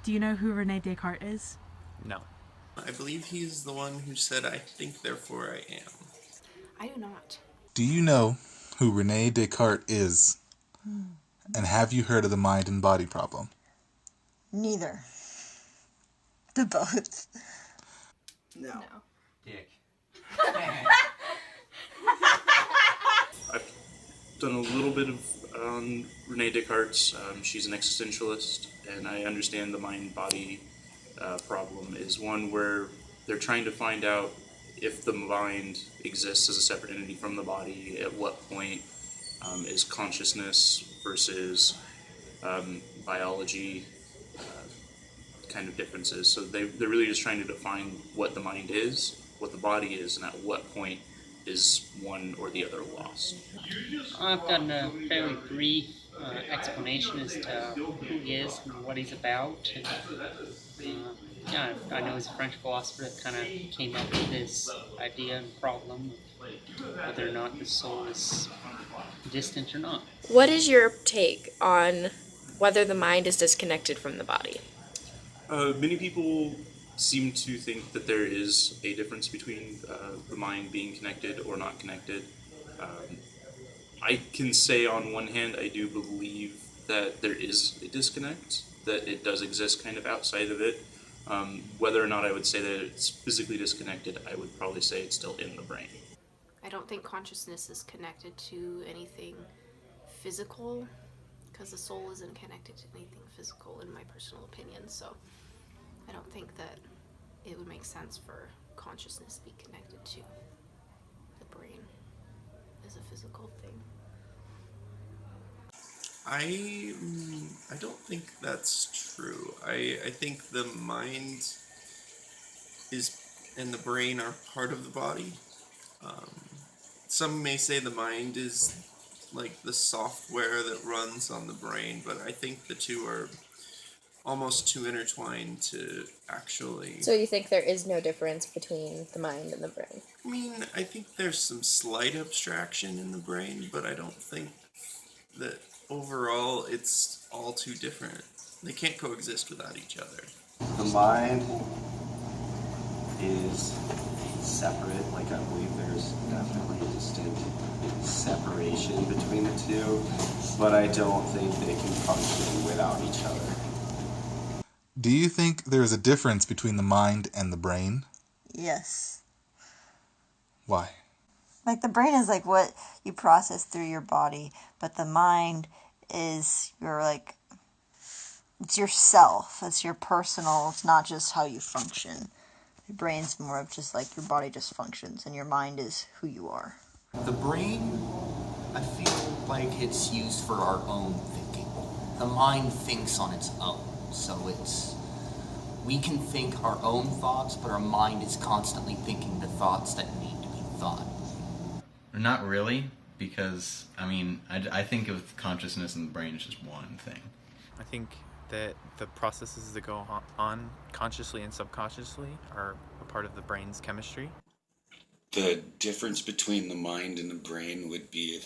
Do you know who Rene Descartes is? No. I believe he's the one who said, "I think, therefore I am." I do not. Do you know who Rene Descartes is? And have you heard of the mind and body problem? Neither. To both. No. Dick. I've done a little bit of Rene Descartes. She's an existentialist, and I understand the mind-body problem is one where they're trying to find out if the mind exists as a separate entity from the body. At what point is consciousness versus biology kind of differences? So they're really just trying to define what the mind is, what the body is, and at what point is one or the other lost. I've gotten a fairly brief explanation as to who he is and what he's about. And, yeah, I know he's a French philosopher that kind of came up with this idea and problem of whether or not the soul is distant or not. What is your take on whether the mind is disconnected from the body? Many people seem to think that there is a difference between the mind being connected or not connected. I can say on one hand, I do believe that there is a disconnect, that it does exist kind of outside of it. Whether or not I would say that it's physically disconnected, I would probably say it's still in the brain. I don't think consciousness is connected to anything physical, because the soul isn't connected to anything physical, in my personal opinion. So I don't think that it would make sense for consciousness to be connected to the brain as a physical thing. I don't think that's true. I think the mind is and the brain are part of the body. Some may say the mind is like the software that runs on the brain, but I think the two are almost too intertwined to actually... So you think there is no difference between the mind and the brain? I mean, I think there's some slight abstraction in the brain, but I don't think that overall it's all too different. They can't coexist without each other. The mind is separate, like I believe there's definitely a distinct separation between the two, but I don't think they can function without each other. Do you think there is a difference between the mind and the brain? Yes. Why? Like the brain is like what you process through your body, but the mind is your like, it's yourself. It's your personal, it's not just how you function. Your brain's more of just like your body just functions and your mind is who you are. The brain, I feel like it's used for our own thinking. The mind thinks on its own, so we can think our own thoughts, but our mind is constantly thinking the thoughts that need to be thought. Not really, because, I think of consciousness and the brain as just one thing. I think that the processes that go on consciously and subconsciously are a part of the brain's chemistry. The difference between the mind and the brain would be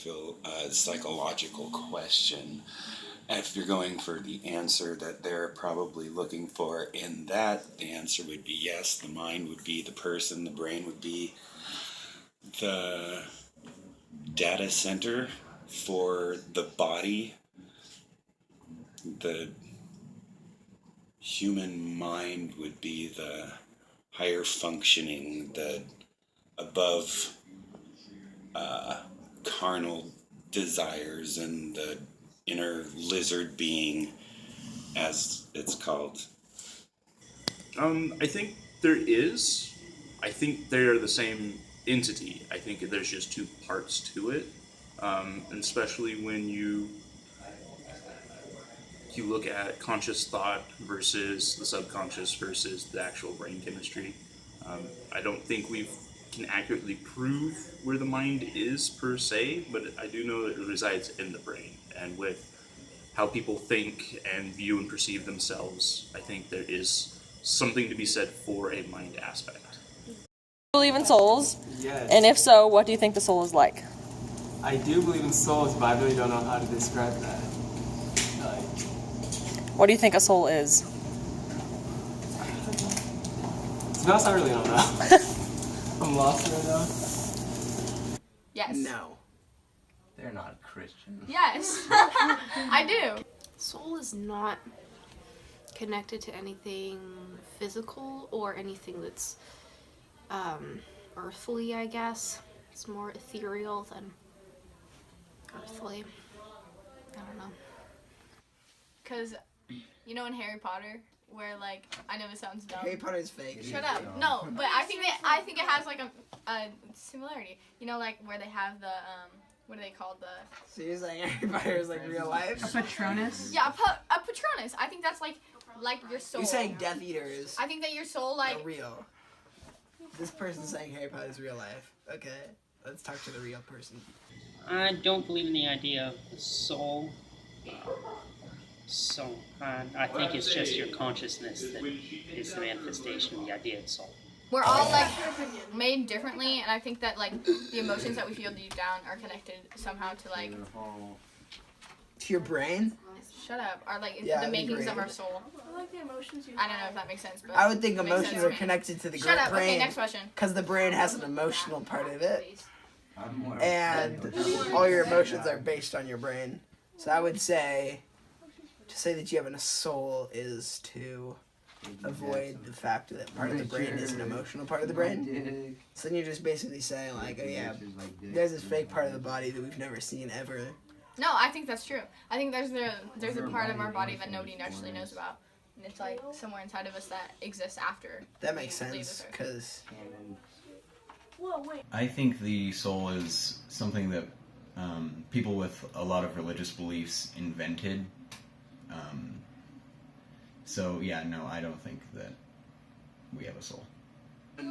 a psychological question. If you're going for the answer that they're probably looking for in that, the answer would be yes. The mind would be the person, the brain would be the data center for the body. The human mind would be the higher functioning, the above carnal desires, and the inner lizard being, as it's called. I think there is. I think they're the same entity. I think there's just two parts to it, and especially when you look at conscious thought versus the subconscious versus the actual brain chemistry. I don't think we can accurately prove where the mind is per se, but I do know that it resides in the brain. And with how people think and view and perceive themselves, I think there is something to be said for a mind aspect. Believe in souls? Yes. And if so, what do you think the soul is like? I do believe in souls, but I really don't know how to describe that. What do you think a soul is? To be honest, I really don't know. I'm lost right now. Yes. No. They're not Christian. Yes. I do. Soul is not connected to anything physical or anything that's earthly, I guess. It's more ethereal than earthly. I don't know. Because, you know in Harry Potter, where like, I know it sounds dumb. Harry Potter's fake. Shut up. No, but I think it has like a similarity. You know, like where they have the, what are they called? So you're saying Harry Potter is like real life? A Patronus? Yeah, a Patronus. I think that's like your soul. You're saying Death Eaters I think that your soul like are real. This person's saying Harry Potter is real life. Okay, let's talk to the real person. I don't believe in the idea of the soul. So I think it's just your consciousness that is the manifestation of the idea of soul. we're all like made differently, and I think that like the emotions that we feel deep down are connected somehow to like To your brain? shut up are like Yeah, the the makings of brain. our soul. I like the emotions you I don't know if that makes sense, but I would think it makes sense emotions to are me. connected to the Shut up. brain. Okay, next question. Because the brain has an emotional part of it. And all your emotions are based on your brain. So I would say, to say that you have a soul is to avoid the fact that part of the brain is an emotional part of the brain. So then you're just basically saying like, oh yeah, there's this fake part of the body that we've never seen ever. No, I think that's true. I think there's a part of our body that nobody actually knows about, and it's like somewhere inside of us that exists after. That makes we leave sense, this earth. because I think the soul is something that people with a lot of religious beliefs invented. So yeah, no, I don't think that we have a soul.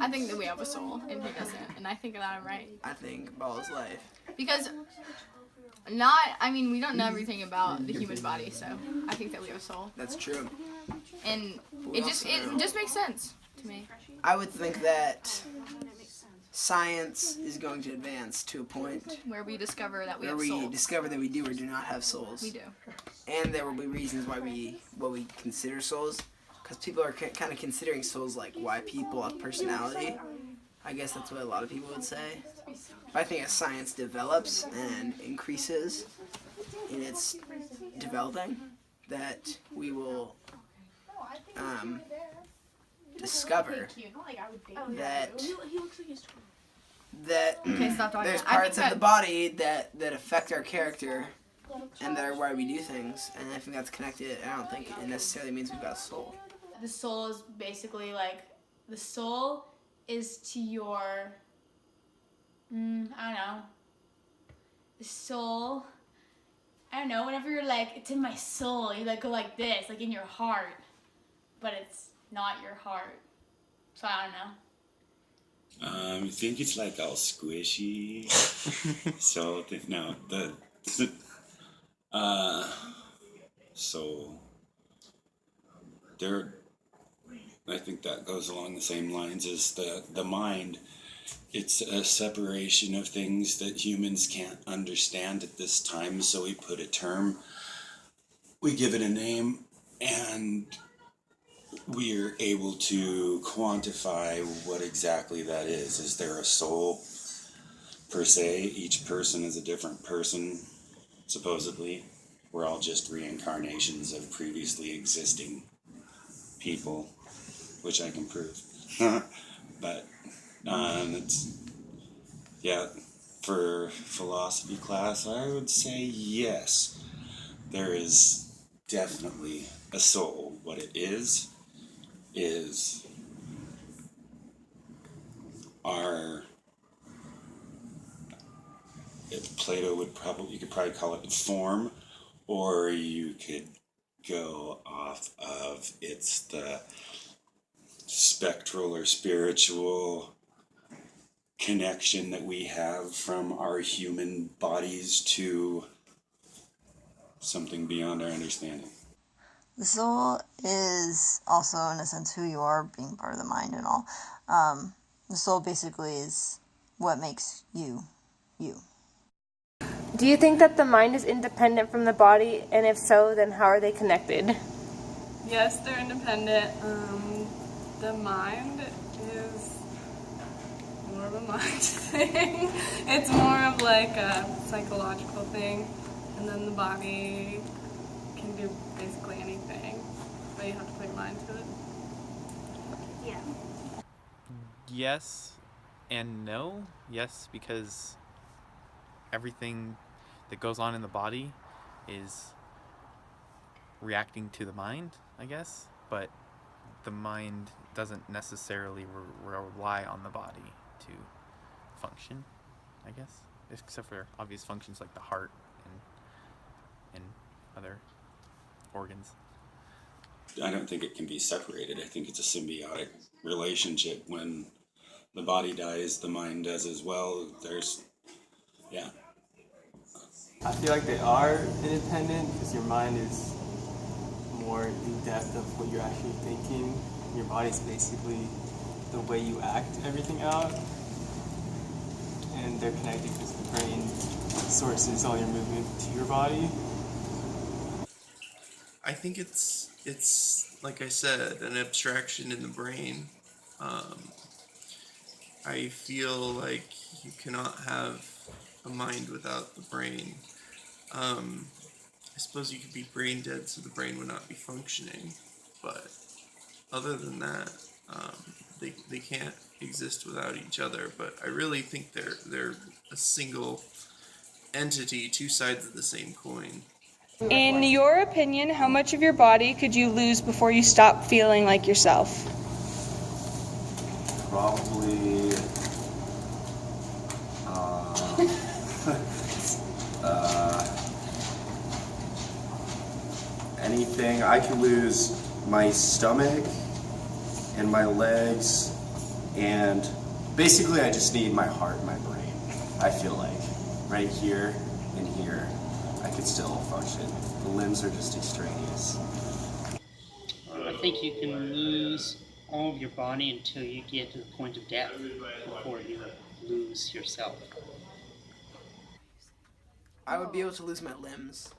I think that we have a soul, and he doesn't, and I think that I'm right. I think Ball's life. Because we don't know everything about the human body, so I think that we have a soul. That's true. And We it just makes sense to me. I would think that science is going to advance to a point Where we discover that we where have we souls. discover that we do or do not have souls. We do. And there will be reasons why what we consider souls, because people are kind of considering souls like why people have personality. I guess that's what a lot of people would say. But I think as science develops and increases in its developing, that we will discover that Okay, stop talking. there's I think parts of that- the body that affect our character and that are why we do things, and I think that's connected. I don't think it necessarily means we've got a soul. The soul is basically like, the soul is to your, I don't know. The soul, I don't know, whenever you're like, it's in my soul, you like go like this, like in your heart, but it's not your heart. So I don't know. I think it's like all squishy. So so there. I think that goes along the same lines as the mind. It's a separation of things that humans can't understand at this time. So we put a term, we give it a name, and we're able to quantify what exactly that is. Is there a soul per se? Each person is a different person, supposedly. We're all just reincarnations of previously existing people, which I can prove. But for philosophy class, I would say yes. There is definitely a soul. What it is Plato would you could probably call it form, or you could go off of it's the spectral or spiritual connection that we have from our human bodies to something beyond our understanding. The soul is also, in a sense, who you are, being part of the mind and all. The soul basically is what makes you, you. Do you think that the mind is independent from the body, and if so, then how are they connected? Yes, they're independent. The mind is more of a mind thing. It's more of like a psychological thing, and then the body can do basically anything, but you have to put your mind to it. Yeah. Yes and no. Yes, because everything that goes on in the body is reacting to the mind, I guess, but the mind doesn't necessarily rely on the body to function, I guess, except for obvious functions like the heart and other organs. I don't think it can be separated. I think it's a symbiotic relationship. When the body dies, the mind does as well. Yeah. I feel like they are independent because your mind is more in depth of what you're actually thinking. Your body's basically the way you act everything out. And they're connected because the brain sources all your movement to your body. I think it's like I said, an abstraction in the brain. I feel like you cannot have a mind without the brain. I suppose you could be brain dead, so the brain would not be functioning. But other than that, they can't exist without each other. But I really think they're a single entity, two sides of the same coin. In your opinion, how much of your body could you lose before you stop feeling like yourself? Probably anything. I could lose my stomach and my legs, and basically I just need my heart and my brain. I feel like right here and here I could still function. The limbs are just extraneous. I think you can lose all of your body until you get to the point of death before you lose yourself. I would be able to lose my limbs,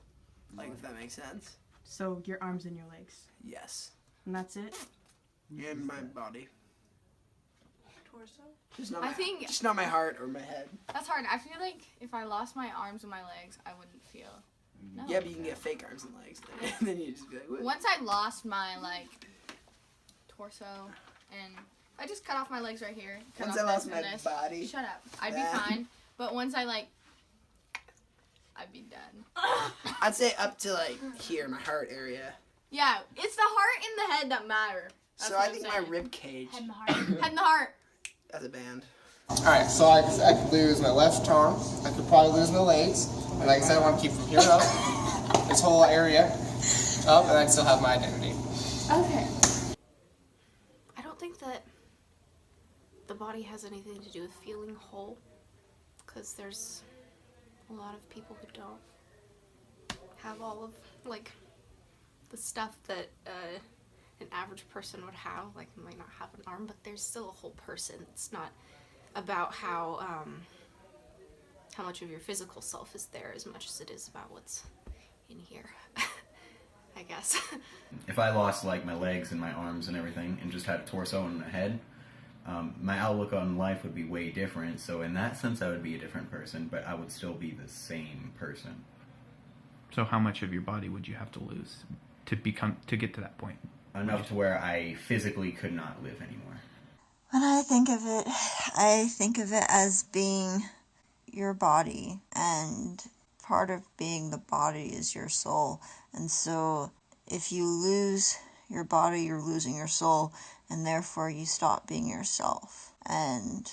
like if that makes sense. So your arms and your legs. Yes. And that's it? And my body. Torso? Just not I my, think just not my heart or my head. that's hard. I feel like if I lost my arms and my legs, I wouldn't feel. No. Yeah, but you can get fake arms and legs. And then you just be like, what? Once I lost my torso and I just cut off my legs right here. Once I lost my body. Shut up. I'd be fine. But once I'd be done. I'd say up to here, my heart area. Yeah, it's the heart and the head that matter. That's So what I I'm think saying. my rib cage. Head and the heart. Head and the heart. As a band. Alright, so I could lose my left arm, I could probably lose my legs, and like I said, I want to keep from here up, this whole area up, and I'd still have my identity. Okay. I don't think that the body has anything to do with feeling whole, because there's a lot of people who don't have all of the stuff that an average person would have. Like, might not have an arm, but there's still a whole person. It's not about how much of your physical self is there as much as it is about what's in here. I guess. If I lost my legs and my arms and everything and just had a torso and a head, my outlook on life would be way different. So in that sense, I would be a different person, but I would still be the same person. So how much of your body would you have to lose to get to that point? Enough to where I physically could not live anymore. When I think of it as being your body, and part of being the body is your soul. And so if you lose your body, you're losing your soul, and therefore you stop being yourself. And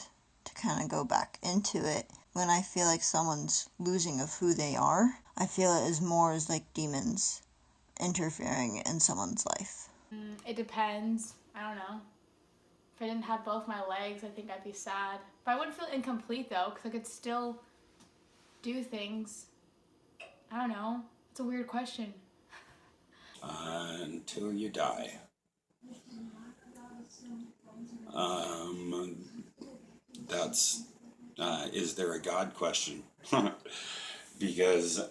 to kind of go back into it, when I feel like someone's losing of who they are, I feel it as more as like demons interfering in someone's life. It depends. I don't know. If I didn't have both my legs, I think I'd be sad. But I wouldn't feel incomplete though, because I could still do things. I don't know. It's a weird question. Until you die. That's is there a God question? Because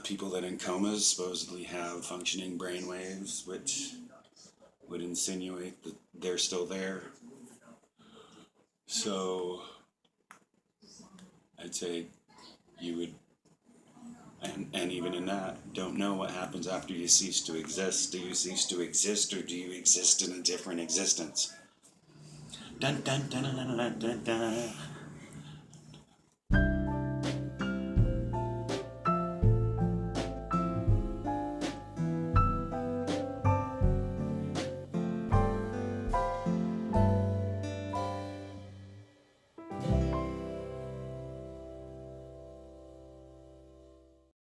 people that in comas supposedly have functioning brain waves, which would insinuate that they're still there. So I'd say you would, and even in that, don't know what happens after you cease to exist. Do you cease to exist, or do you exist in a different existence? Dun dun dun dun dun dun dun.